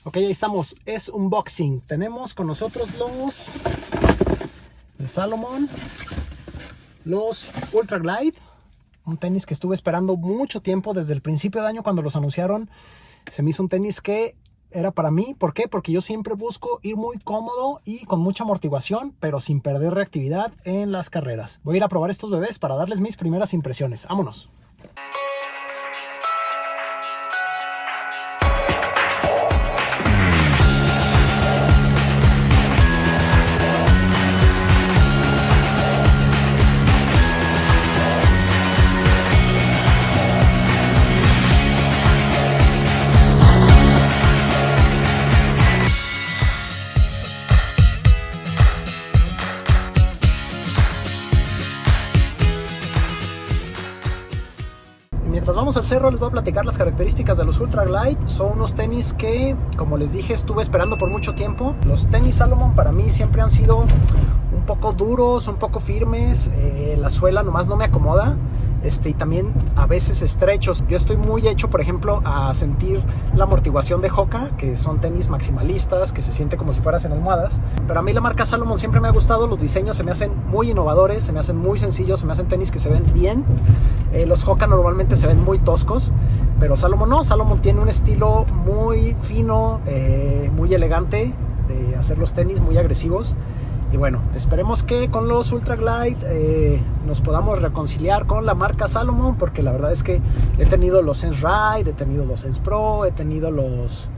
Ok, ahí estamos, es unboxing. Tenemos con nosotros los de Salomon, los Ultra Glide, un tenis que estuve esperando mucho tiempo, desde el principio de año cuando los anunciaron. Se me hizo un tenis que era para mí. ¿Por qué? Porque yo siempre busco ir muy cómodo y con mucha amortiguación, pero sin perder reactividad en las carreras. Voy a ir a probar estos bebés para darles mis primeras impresiones. ¡Vámonos! Mientras vamos al cerro les voy a platicar las características de los Ultra Glide. Son unos tenis que, como les dije, estuve esperando por mucho tiempo. Los tenis Salomon para mí siempre han sido un poco duros, un poco firmes. La suela nomás no me acomoda. Y también a veces estrechos. Yo estoy muy hecho, por ejemplo, a sentir la amortiguación de Hoka, que son tenis maximalistas, que se siente como si fueras en almohadas. Pero a mí la marca Salomon siempre me ha gustado. Los diseños se me hacen muy innovadores, se me hacen muy sencillos, se me hacen tenis que se ven bien. Los Hoka normalmente se ven muy toscos, pero Salomon no. Salomon tiene un estilo muy fino, muy elegante de hacer los tenis, muy agresivos. Y bueno, esperemos que con los Ultra Glide nos podamos reconciliar con la marca Salomon, porque la verdad es que he tenido los Sense Ride, he tenido los Sense Pro, he tenido los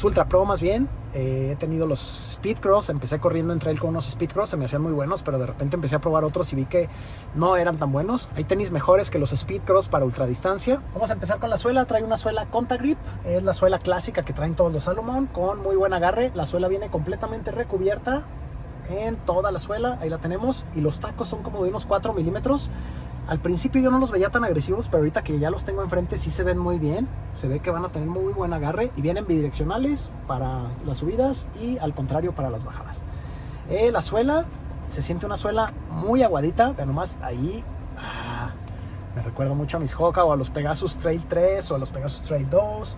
Ultra Pro más bien, he tenido los Speedcross. Empecé corriendo en trail con unos Speedcross, se me hacían muy buenos, pero de repente empecé a probar otros y vi que no eran tan buenos. Hay tenis mejores que los Speedcross para ultradistancia. Vamos a empezar con la suela. Trae una suela Contact Grip, es la suela clásica que traen todos los Salomon, con muy buen agarre. La suela viene completamente recubierta en toda la suela, ahí la tenemos, y los tacos son como de unos 4 milímetros. Al principio yo no los veía tan agresivos, pero ahorita que ya los tengo enfrente sí se ven muy bien. Se ve que van a tener muy buen agarre y vienen bidireccionales para las subidas y al contrario para las bajadas. La suela, se siente una suela muy aguadita, pero nomás ahí me recuerda mucho a mis Hoka o a los Pegasus Trail 3 o a los Pegasus Trail 2.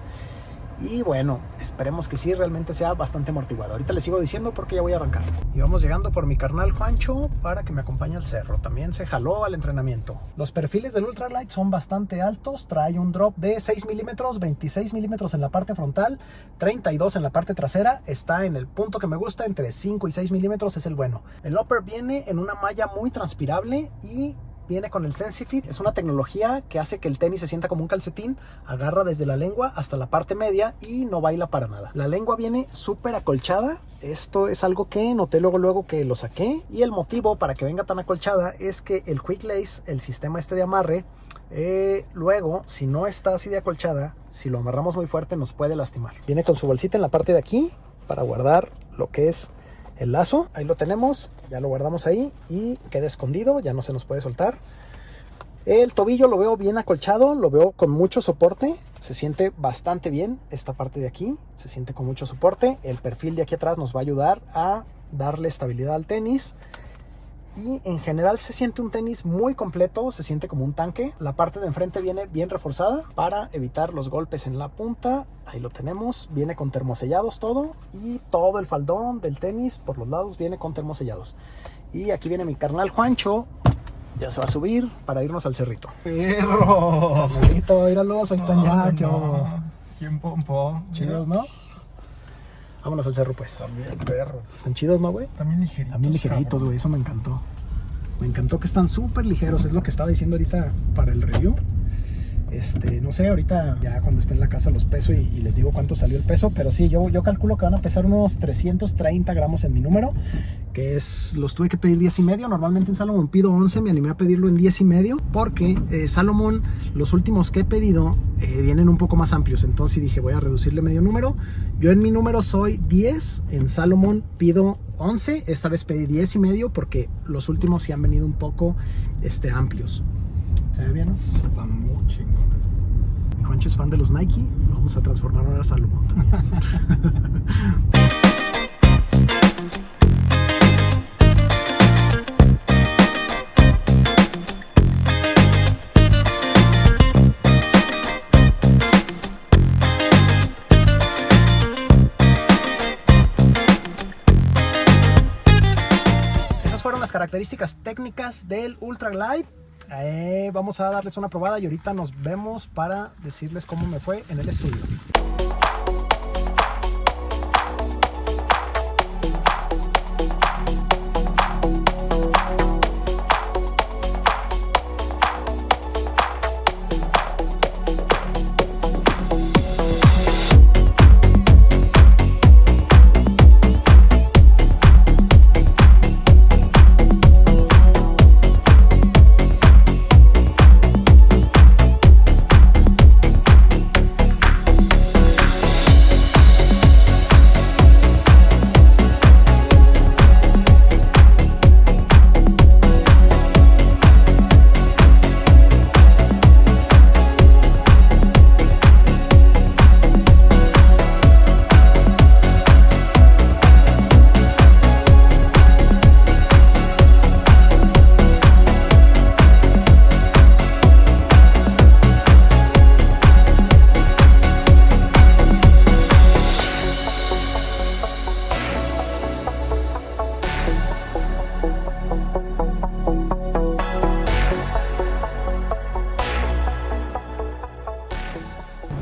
Y bueno, esperemos que sí realmente sea bastante amortiguado. Ahorita les sigo diciendo porque ya voy a arrancar. Y vamos llegando por mi carnal Juancho para que me acompañe al cerro. También se jaló al entrenamiento. Los perfiles del Ultra Glide son bastante altos. Trae un drop de 6 milímetros, 26 milímetros en la parte frontal, 32 en la parte trasera. Está en el punto que me gusta, entre 5 y 6 milímetros es el bueno. El upper viene en una malla muy transpirable y viene con el SensiFit. Es una tecnología que hace que el tenis se sienta como un calcetín. Agarra desde la lengua hasta la parte media y no baila para nada. La lengua viene súper acolchada. Esto es algo que noté luego que lo saqué. Y el motivo para que venga tan acolchada es que el Quick Lace, el sistema este de amarre, luego, si no está así de acolchada, si lo amarramos muy fuerte nos puede lastimar. Viene con su bolsita en la parte de aquí para guardar lo que es el lazo. Ahí lo tenemos, ya lo guardamos ahí y queda escondido, ya no se nos puede soltar. El tobillo lo veo bien acolchado, lo veo con mucho soporte, se siente bastante bien. Esta parte de aquí se siente con mucho soporte. El perfil de aquí atrás nos va a ayudar a darle estabilidad al tenis. Y en general se siente un tenis muy completo, se siente como un tanque. La parte de enfrente viene bien reforzada para evitar los golpes en la punta. Ahí lo tenemos, viene con termosellados todo. Y todo el faldón del tenis por los lados viene con termosellados. Y aquí viene mi carnal Juancho. Ya se va a subir para irnos al cerrito. ¡Perro! Carnalito, míralos, ahí están ya. ¿Quién pompó? Chidos, ¿no? Vámonos al cerro, pues. También, perro. Están chidos, ¿no, güey? También ligeritos. También ligeritos, güey. Eso me encantó. Me encantó que están súper ligeros. Es lo que estaba diciendo ahorita para el review. No sé, ahorita ya cuando esté en la casa los peso y les digo cuánto salió el peso. Pero sí, yo calculo que van a pesar unos 330 gramos en mi número. Que es, los tuve que pedir 10 y medio. Normalmente en Salomon pido 11, me animé a pedirlo en 10 y medio. Porque Salomon, los últimos que he pedido, vienen un poco más amplios. Entonces dije, voy a reducirle medio número. Yo en mi número soy 10, en Salomon pido 11. Esta vez pedí 10 y medio porque los últimos sí han venido un poco amplios. ¿Se ve bien? Están muy chingones. Mi Juancho es fan de los Nike. Lo vamos a transformar ahora a Salomon también. características técnicas del Ultra Glide. Vamos a darles una probada y ahorita nos vemos para decirles cómo me fue en el estudio.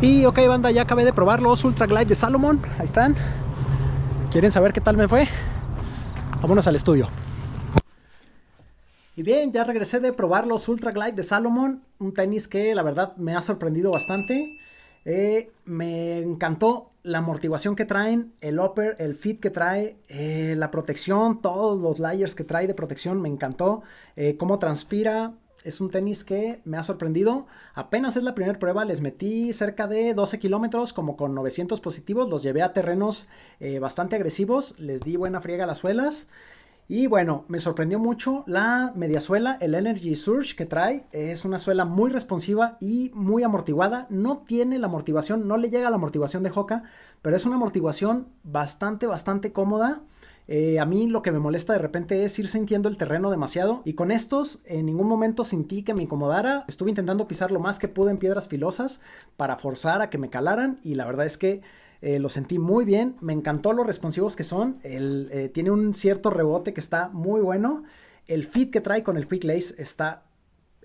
Y ok, banda, ya acabé de probar los Ultra Glide de Salomon. Ahí están. ¿Quieren saber qué tal me fue? Vámonos al estudio. Y bien, ya regresé de probar los Ultra Glide de Salomon. Un tenis que la verdad me ha sorprendido bastante. Me encantó la amortiguación que traen, el upper, el fit que trae, la protección, todos los layers que trae de protección, me encantó. Cómo transpira. Es un tenis que me ha sorprendido. Apenas es la primera prueba. Les metí cerca de 12 kilómetros, como con 900 positivos. Los llevé a terrenos bastante agresivos. Les di buena friega a las suelas. Y bueno, me sorprendió mucho la mediasuela, el Energy Surge que trae. Es una suela muy responsiva y muy amortiguada. No tiene la amortiguación, no le llega la amortiguación de Hoka, pero es una amortiguación bastante cómoda. A mí lo que me molesta de repente es ir sintiendo el terreno demasiado, y con estos en ningún momento sentí que me incomodara. Estuve intentando pisar lo más que pude en piedras filosas para forzar a que me calaran, y la verdad es que lo sentí muy bien. Me encantó lo responsivos que son. Tiene un cierto rebote que está muy bueno. El fit que trae con el Quick Lace está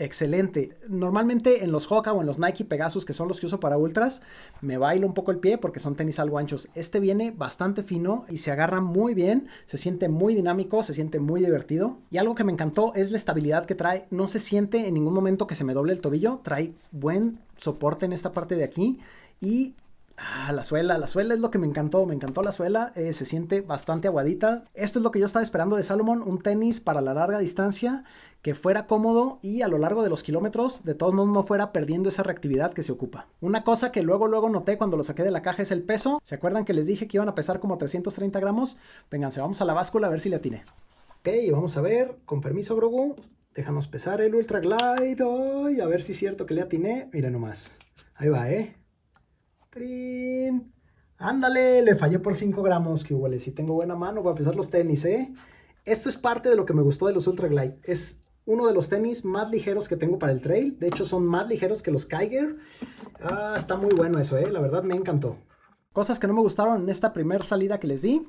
excelente. Normalmente en los Hoka o en los Nike Pegasus, que son los que uso para ultras, me bailo un poco el pie porque son tenis algo anchos. Este viene bastante fino y se agarra muy bien, se siente muy dinámico, se siente muy divertido. Y algo que me encantó es la estabilidad que trae. No se siente en ningún momento que se me doble el tobillo. Trae buen soporte en esta parte de aquí. Y la suela es lo que me encantó la suela. Se siente bastante aguadita. Esto es lo que yo estaba esperando de Salomon, un tenis para la larga distancia que fuera cómodo y a lo largo de los kilómetros de todos modos no fuera perdiendo esa reactividad que se ocupa. Una cosa que luego noté cuando lo saqué de la caja es el peso. ¿Se acuerdan que les dije que iban a pesar como 330 gramos? Vénganse, vamos a la báscula a ver si le atiné. Ok, vamos a ver, con permiso, Grogu, déjanos pesar el Ultra Glide. Ay, a ver si es cierto que le atiné. Mira nomás, ahí va, ¡Trin! ¡Ándale! Le fallé por 5 gramos, que huele. Si tengo buena mano para pesar los tenis, Esto es parte de lo que me gustó de los Ultra Glide. Es uno de los tenis más ligeros que tengo para el trail. De hecho, son más ligeros que los Kiger. Está muy bueno eso, La verdad me encantó. Cosas que no me gustaron en esta primera salida que les di.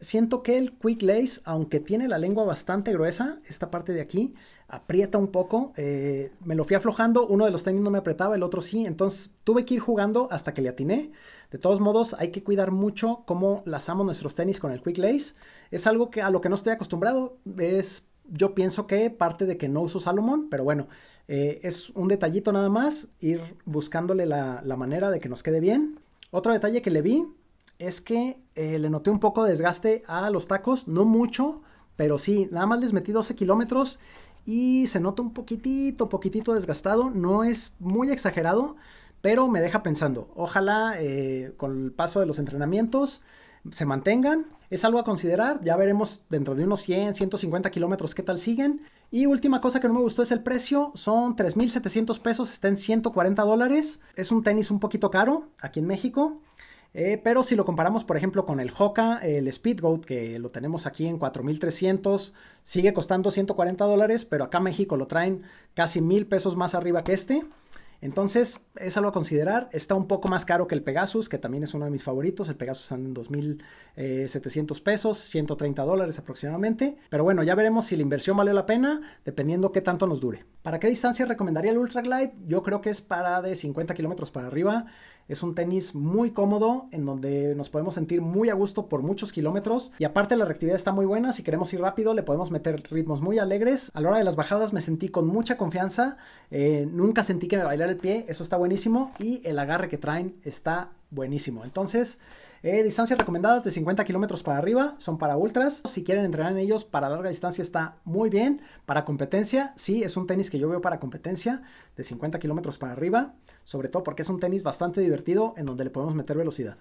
Siento que el Quick Lace, aunque tiene la lengua bastante gruesa, esta parte de aquí aprieta un poco. Me lo fui aflojando. Uno de los tenis no me apretaba, el otro sí. Entonces tuve que ir jugando hasta que le atiné. De todos modos, hay que cuidar mucho cómo lazamos nuestros tenis con el Quick Lace. Es algo a lo que no estoy acostumbrado. Yo pienso que parte de que no uso Salomon, pero bueno, es un detallito nada más, ir buscándole la manera de que nos quede bien. Otro detalle que le vi es que le noté un poco de desgaste a los tacos, no mucho, pero sí, nada más les metí 12 kilómetros y se nota un poquitito desgastado. No es muy exagerado, pero me deja pensando. Ojalá con el paso de los entrenamientos se mantengan. Es algo a considerar. Ya veremos dentro de unos 100, 150 kilómetros qué tal siguen. Y última cosa que no me gustó es el precio. Son 3,700 pesos, está en $140. Es un tenis un poquito caro aquí en México. Pero si lo comparamos, por ejemplo, con el Hoka, el Speedgoat, que lo tenemos aquí en 4,300, sigue costando $140, pero acá en México lo traen casi 1,000 pesos más arriba que este. Entonces es algo a considerar. Está un poco más caro que el Pegasus, que también es uno de mis favoritos. El Pegasus anda en 2,700 pesos, $130 aproximadamente. Pero bueno, ya veremos si la inversión vale la pena, dependiendo qué tanto nos dure. ¿Para qué distancia recomendaría el Ultra Glide? Yo creo que es para de 50 kilómetros para arriba. Es un tenis muy cómodo, en donde nos podemos sentir muy a gusto por muchos kilómetros. Y aparte la reactividad está muy buena. Si queremos ir rápido, le podemos meter ritmos muy alegres. A la hora de las bajadas me sentí con mucha confianza. Nunca sentí que me bailara el pie. Eso está buenísimo. Y el agarre que traen está buenísimo. Entonces, distancias recomendadas de 50 kilómetros para arriba son para ultras. Si quieren entrenar en ellos para larga distancia está muy bien. Para competencia, sí, es un tenis que yo veo para competencia de 50 kilómetros para arriba. Sobre todo porque es un tenis bastante divertido en donde le podemos meter velocidad.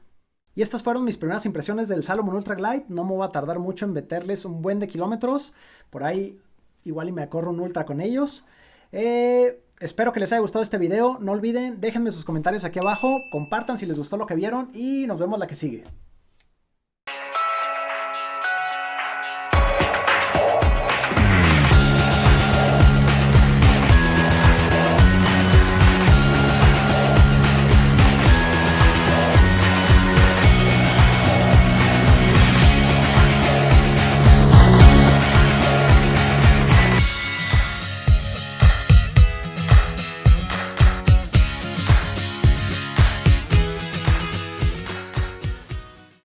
Y estas fueron mis primeras impresiones del Salomon Ultra Glide. No me voy a tardar mucho en meterles un buen de kilómetros. Por ahí igual y me corro un ultra con ellos. Espero que les haya gustado este video. No olviden, déjenme sus comentarios aquí abajo. Compartan si les gustó lo que vieron y nos vemos la que sigue.